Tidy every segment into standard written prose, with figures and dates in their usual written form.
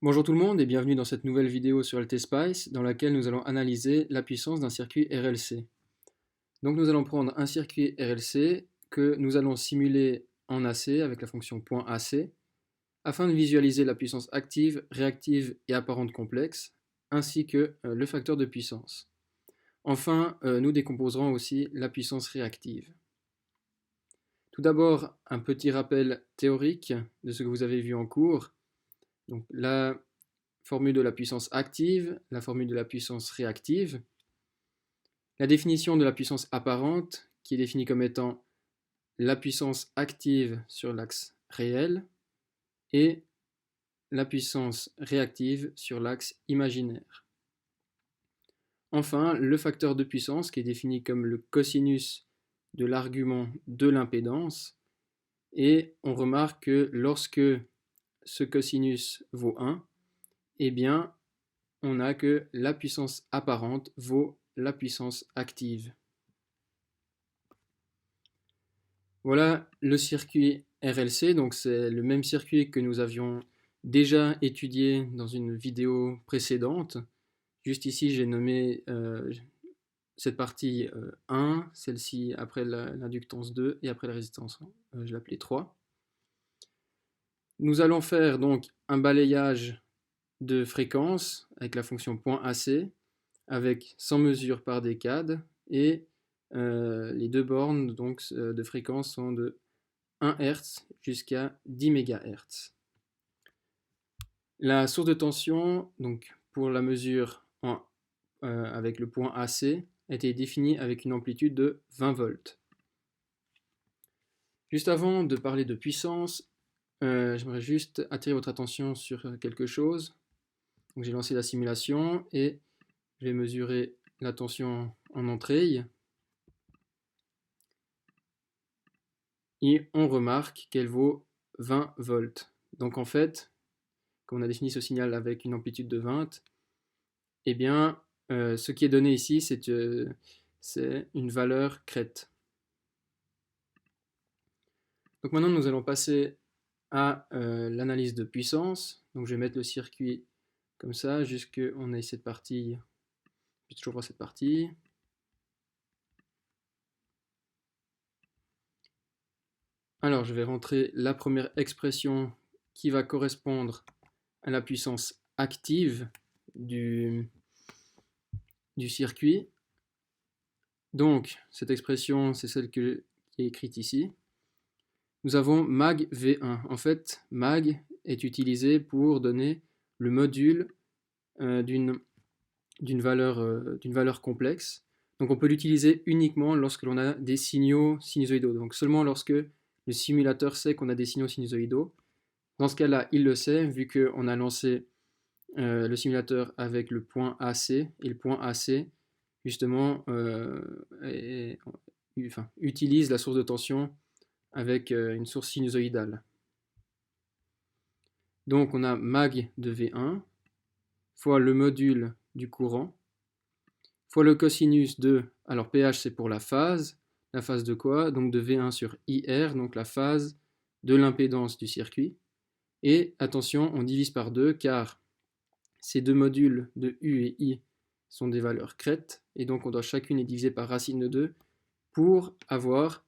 Bonjour tout le monde et bienvenue dans cette nouvelle vidéo sur LTSpice dans laquelle nous allons analyser la puissance d'un circuit RLC. Donc nous allons prendre un circuit RLC que nous allons simuler en AC avec la fonction .AC afin de visualiser la puissance active, réactive et apparente complexe ainsi que le facteur de puissance. Enfin, nous décomposerons aussi la puissance réactive. Tout d'abord, un petit rappel théorique de ce que vous avez vu en cours. Donc la formule de la puissance active, la formule de la puissance réactive, la définition de la puissance apparente, qui est définie comme étant la puissance active sur l'axe réel, et la puissance réactive sur l'axe imaginaire. Enfin, le facteur de puissance, qui est défini comme le cosinus de l'argument de l'impédance, et on remarque que lorsque ce cosinus vaut 1, eh bien, on a que la puissance apparente vaut la puissance active. Voilà le circuit RLC, donc c'est le même circuit que nous avions déjà étudié dans une vidéo précédente. Juste ici, j'ai nommé cette partie 1, celle-ci après l'inductance 2 et après la résistance, je l'appelais 3. Nous allons faire donc un balayage de fréquence avec la fonction .AC avec 100 mesures par décade et les deux bornes donc, de fréquence sont de 1 Hz jusqu'à 10 MHz. La source de tension donc, pour la mesure avec le point AC a été définie avec une amplitude de 20 volts. Juste avant de parler de puissance, j'aimerais juste attirer votre attention sur quelque chose. J'ai lancé la simulation et je vais mesurer la tension en entrée. Et on remarque qu'elle vaut 20 volts. Donc en fait, comme on a défini ce signal avec une amplitude de 20, eh bien, ce qui est donné ici, c'est une valeur crête. Donc maintenant, nous allons passer à l'analyse de puissance. Donc je vais mettre le circuit comme ça, jusqu'on ait cette partie. Je vais toujours voir cette partie. Alors, je vais rentrer la première expression qui va correspondre à la puissance active du circuit. Donc, cette expression, c'est celle qui est écrite ici. Nous avons mag V1. En fait, mag est utilisé pour donner le module d'une valeur complexe. Donc, on peut l'utiliser uniquement lorsque l'on a des signaux sinusoïdaux. Donc, seulement lorsque le simulateur sait qu'on a des signaux sinusoïdaux. Dans ce cas-là, il le sait, vu qu'on a lancé le simulateur avec le point AC, et le point AC, justement, utilise la source de tension avec une source sinusoïdale. Donc on a mag de V1 fois le module du courant fois le cosinus de, alors pH c'est pour la phase de quoi? Donc de V1 sur IR, donc la phase de l'impédance du circuit. Et attention, on divise par 2 car ces deux modules de U et I sont des valeurs crêtes, et donc on doit chacune les diviser par racine de 2 pour avoir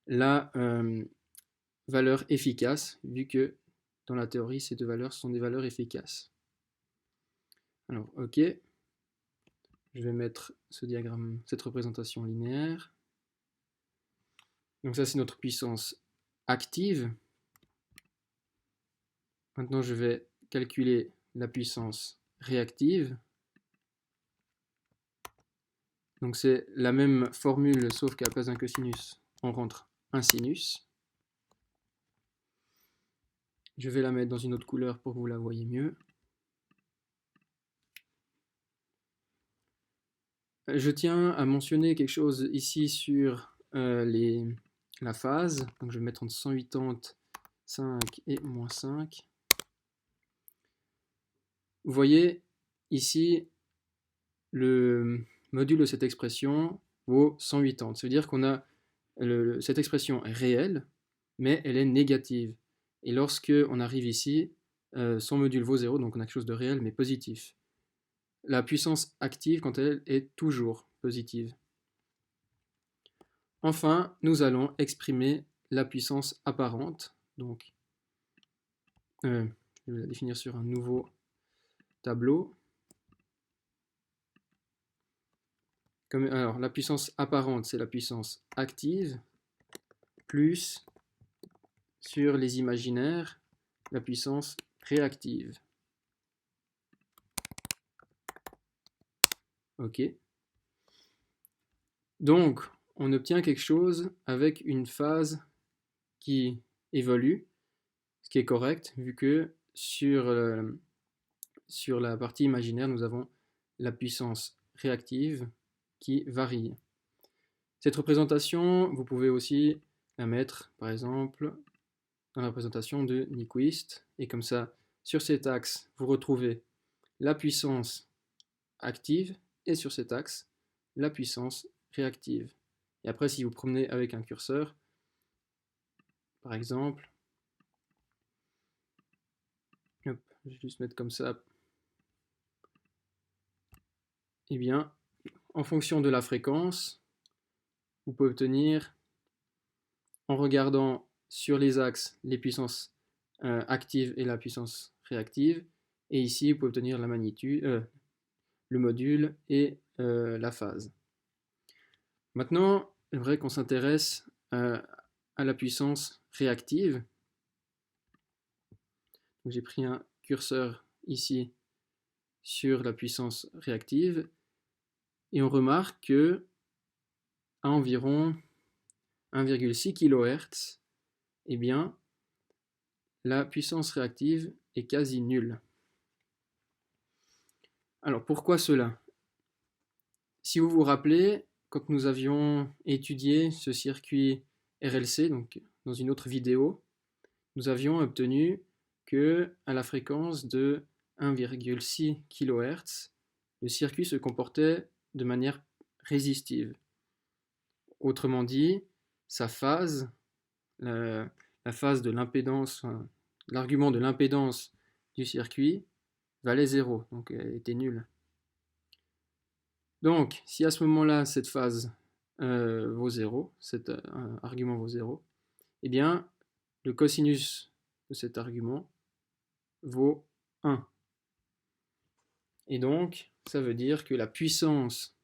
la valeur efficace, vu que dans la théorie, ces deux valeurs sont des valeurs efficaces. Alors, ok, je vais mettre ce diagramme, cette représentation linéaire. Donc ça, c'est notre puissance active. Maintenant, je vais calculer la puissance réactive. Donc c'est la même formule, sauf qu'à la place d'un cosinus, on rentre un sinus. Je vais la mettre dans une autre couleur pour que vous la voyez mieux. Je tiens à mentionner quelque chose ici sur la phase. Donc je vais mettre entre 185 et moins 5. Vous voyez ici, le module de cette expression vaut 180. Ça veut dire qu'on a cette expression est réelle, mais elle est négative. Et lorsque on arrive ici, son module vaut 0, donc on a quelque chose de réel mais positif. La puissance active, quant à elle, est toujours positive. Enfin, nous allons exprimer la puissance apparente. Donc, je vais la définir sur un nouveau tableau. Alors, la puissance apparente, c'est la puissance active, plus, sur les imaginaires, la puissance réactive. Ok. Donc, on obtient quelque chose avec une phase qui évolue, ce qui est correct, vu que sur la partie imaginaire, nous avons la puissance réactive qui varie. Cette représentation, vous pouvez aussi la mettre, par exemple, dans la représentation de Nyquist, et comme ça, sur cet axe, vous retrouvez la puissance active, et sur cet axe, la puissance réactive. Et après, si vous promenez avec un curseur, par exemple, hop, je vais juste mettre comme ça, eh bien, en fonction de la fréquence, vous pouvez obtenir, en regardant sur les axes, les puissances actives et la puissance réactive, et ici, vous pouvez obtenir la magnitude, le module et la phase. Maintenant, j'aimerais qu'on s'intéresse à la puissance réactive. J'ai pris un curseur ici sur la puissance réactive et on remarque que à environ 1,6 kHz, eh bien, la puissance réactive est quasi nulle. Alors pourquoi cela? Si vous vous rappelez, quand nous avions étudié ce circuit RLC, donc dans une autre vidéo, nous avions obtenu que à la fréquence de 1,6 kHz, le circuit se comportait de manière résistive. Autrement dit, sa phase, la phase de l'impédance, l'argument de l'impédance du circuit valait 0, donc elle était nulle. Donc, si à ce moment-là, cette phase vaut 0, cet argument vaut 0, eh bien, le cosinus de cet argument vaut 1. Et donc, ça veut dire que la puissance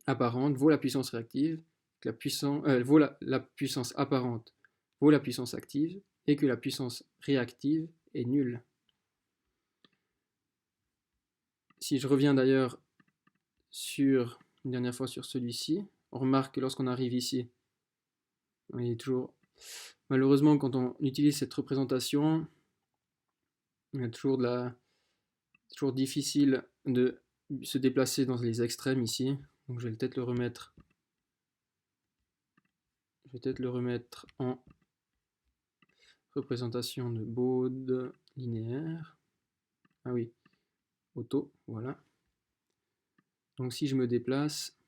apparente vaut la puissance réactive, que la puissance apparente vaut la puissance active, et que la puissance réactive est nulle. Si je reviens d'ailleurs une dernière fois sur celui-ci, on remarque que lorsqu'on arrive ici, on est toujours, malheureusement, quand on utilise cette représentation, il y a toujours toujours difficile de se déplacer dans les extrêmes ici. Donc je vais peut-être le remettre. Je vais peut-être le remettre en représentation de Bode linéaire. Ah oui, auto, voilà. Donc si je me déplace,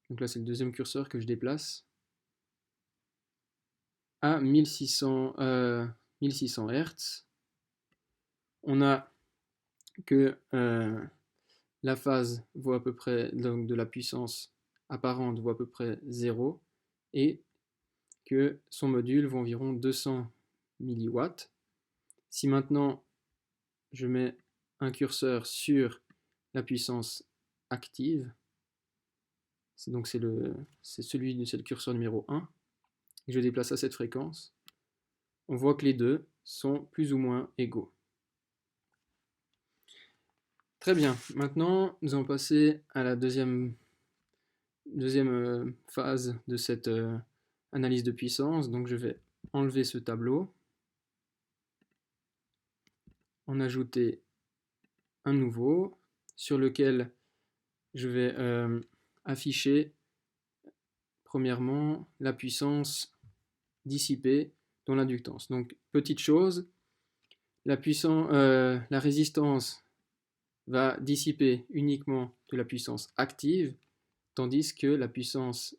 donc là c'est le deuxième curseur que je déplace, à 1600 Hz, on a que la phase vaut à peu près, donc de la puissance apparente vaut à peu près 0, et que son module vaut environ 200 milliwatts. Si maintenant je mets un curseur sur la puissance active, donc c'est le curseur numéro 1, et je déplace à cette fréquence, on voit que les deux sont plus ou moins égaux. Très bien, maintenant nous allons passer à la deuxième phase de cette analyse de puissance. Donc je vais enlever ce tableau, en ajouter un nouveau sur lequel je vais afficher premièrement la puissance dissipée dans l'inductance. Donc petite chose, la résistance va dissiper uniquement de la puissance active, tandis que la puissance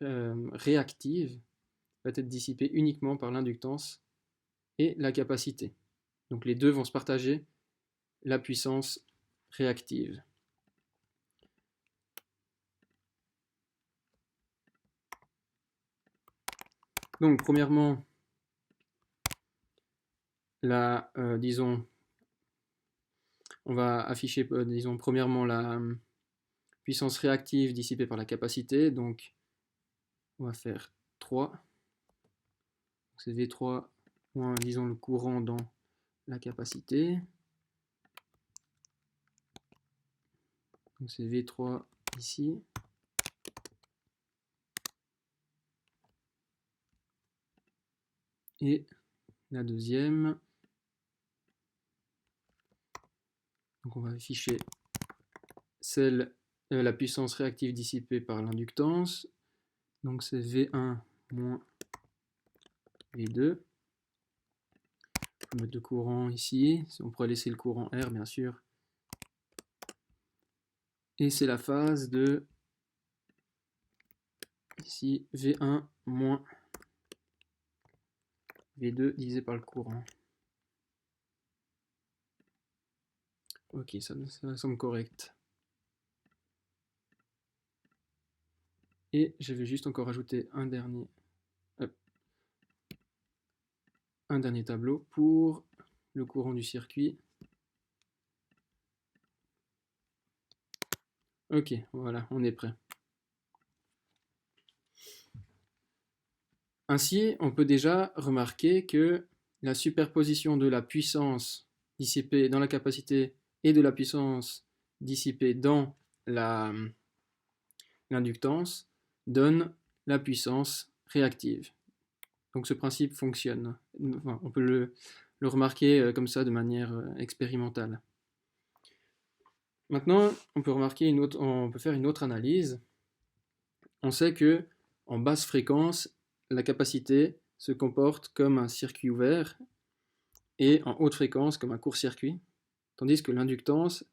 réactive va être dissipée uniquement par l'inductance et la capacité. Donc les deux vont se partager la puissance réactive. Donc premièrement, disons, on va afficher, disons, premièrement la puissance réactive dissipée par la capacité. Donc on va faire 3. C'est V3 moins, disons, le courant dans la capacité. Donc c'est V3 ici. Et la deuxième, donc on va afficher la puissance réactive dissipée par l'inductance. Donc c'est V1 moins V2. On peut mettre le courant ici. On pourrait laisser le courant R, bien sûr. Et c'est la phase de ici V1 moins V2 divisé par le courant. Ok, ça semble correct. Et je vais juste encore ajouter un dernier tableau pour le courant du circuit. Ok, voilà, on est prêt. Ainsi, on peut déjà remarquer que la superposition de la puissance dissipée dans la capacité et de la puissance dissipée dans l'inductance donne la puissance réactive. Donc ce principe fonctionne. Enfin, on peut le remarquer comme ça de manière expérimentale. Maintenant, on peut faire une autre analyse. On sait que en basse fréquence, la capacité se comporte comme un circuit ouvert et en haute fréquence comme un court-circuit, tandis que l'inductance,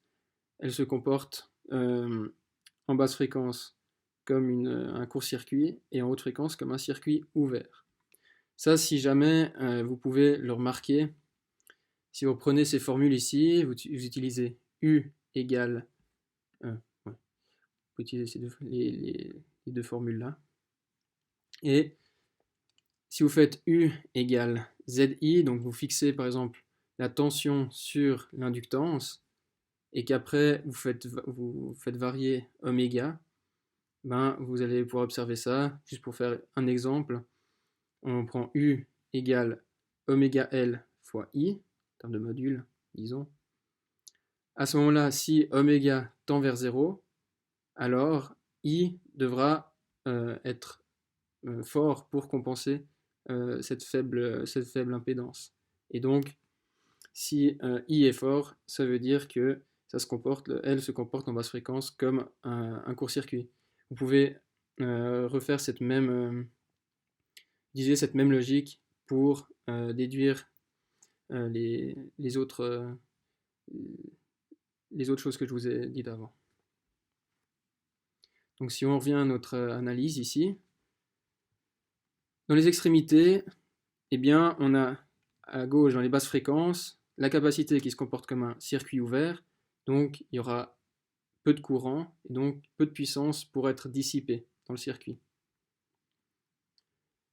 elle se comporte en basse fréquence comme un court-circuit et en haute fréquence comme un circuit ouvert. Ça, si jamais vous pouvez le remarquer, si vous prenez ces formules ici, vous utilisez U égale, vous utilisez les deux formules là, et si vous faites U égale ZI, donc vous fixez par exemple la tension sur l'inductance, et qu'après vous faites varier oméga, ben, vous allez pouvoir observer ça. Juste pour faire un exemple, on prend U égale oméga L fois I, en termes de module, disons. À ce moment-là, si oméga tend vers 0, alors I devra être fort pour compenser cette faible impédance. Et donc, si I est fort, ça veut dire que elle se comporte en basse fréquence comme un court-circuit. Vous pouvez refaire cette même logique pour déduire les autres choses que je vous ai dites avant. Donc si on revient à notre analyse ici, dans les extrémités, eh bien, on a à gauche, dans les basses fréquences, la capacité qui se comporte comme un circuit ouvert, donc il y aura peu de courant, et donc peu de puissance pour être dissipée dans le circuit.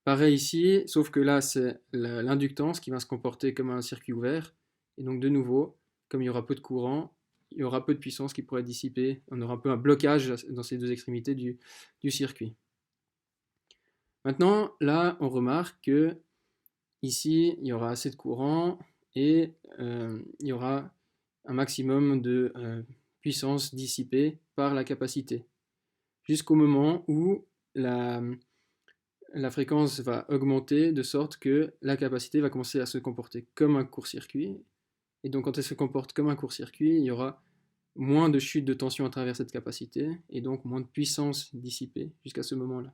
Pareil ici, sauf que là, c'est l'inductance qui va se comporter comme un circuit ouvert, et donc de nouveau, comme il y aura peu de courant, il y aura peu de puissance qui pourrait être dissipée, on aura un peu un blocage dans ces deux extrémités du circuit. Maintenant, là, on remarque que ici, il y aura assez de courant et il y aura un maximum de puissance dissipée par la capacité, jusqu'au moment où la fréquence va augmenter de sorte que la capacité va commencer à se comporter comme un court-circuit. Et donc quand elle se comporte comme un court-circuit, il y aura moins de chute de tension à travers cette capacité et donc moins de puissance dissipée jusqu'à ce moment-là.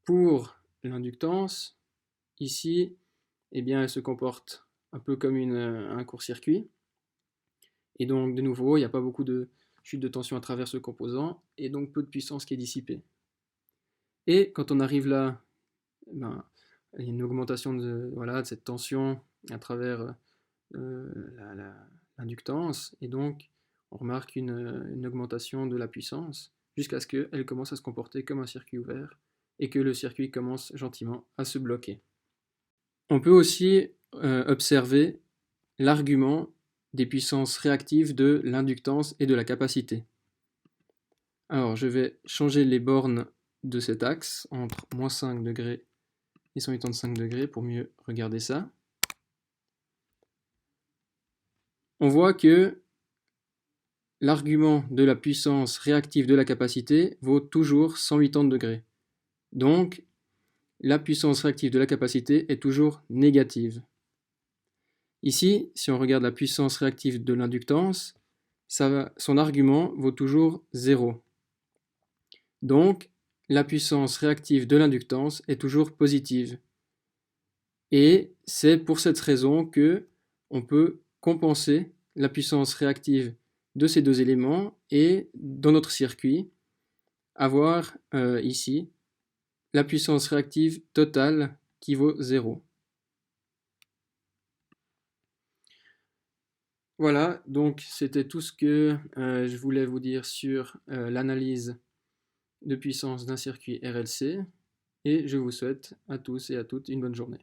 Pour l'inductance, ici, eh bien, elle se comporte un peu comme un court-circuit. Et donc, de nouveau, il n'y a pas beaucoup de chute de tension à travers ce composant, et donc peu de puissance qui est dissipée. Et quand on arrive là, ben, une augmentation de, voilà, de cette tension à travers l'inductance, et donc on remarque une augmentation de la puissance jusqu'à ce qu'elle commence à se comporter comme un circuit ouvert et que le circuit commence gentiment à se bloquer. On peut aussi observer l'argument des puissances réactives de l'inductance et de la capacité. Alors je vais changer les bornes de cet axe entre moins 5 degrés et 185 degrés pour mieux regarder ça. On voit que l'argument de la puissance réactive de la capacité vaut toujours 180 degrés. Donc, la puissance réactive de la capacité est toujours négative. Ici, si on regarde la puissance réactive de l'inductance, son argument vaut toujours 0. Donc, la puissance réactive de l'inductance est toujours positive. Et c'est pour cette raison que on peut compenser la puissance réactive de ces deux éléments et dans notre circuit avoir ici la puissance réactive totale qui vaut 0. Voilà, donc c'était tout ce que je voulais vous dire sur l'analyse de puissance d'un circuit RLC, et je vous souhaite à tous et à toutes une bonne journée.